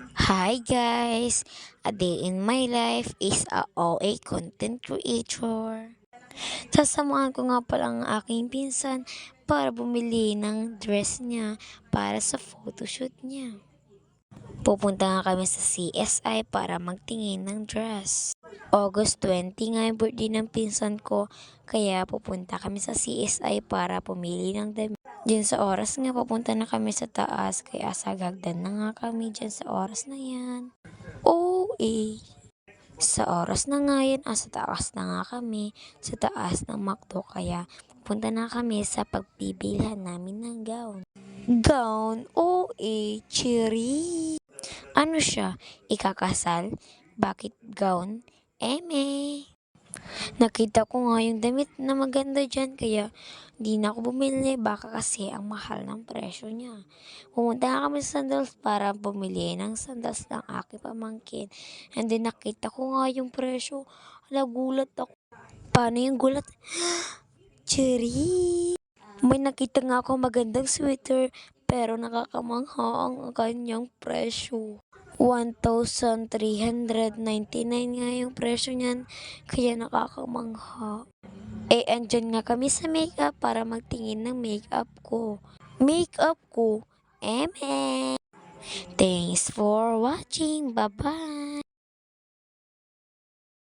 Hi guys! A day in my life is a OA content creator. Sasamahan ko nga pala ang aking pinsan para bumili ng dress niya para sa photoshoot niya. Pupunta nga kami sa CSI para magtingin ng dress. August 20 nga yung birthday ng pinsan ko, kaya pupunta kami sa CSI para pumili ng damit. Diyan sa oras nga, papunta na kami sa taas, kaya sagagdan na nga kami diyan sa oras na yan. Sa oras na nga yan, sa taas na nga kami, sa taas ng McDo, kaya pupunta na kami sa pagbibilhan namin ng gown. Gown, cherry. Ano siya, ikakasal? Bakit gown? Eme. Nakita ko nga yung damit na maganda dyan, kaya di na ako bumili, baka kasi ang mahal ng presyo niya. Pumunta nga kami sa sandals para bumili ng sandals ng aking pamangkin. And then nakita ko nga yung presyo. Nagulat ako. Paano yung gulat? Cherry! May nakita nga ako magandang sweater, pero nakakamangha ang kanyang presyo. 1,399 nga yung presyo niyan, kaya nakakamangha. Andyan nga kami sa makeup para magtingin ng makeup ko. Makeup ko, eme! Thanks for watching. Bye-bye!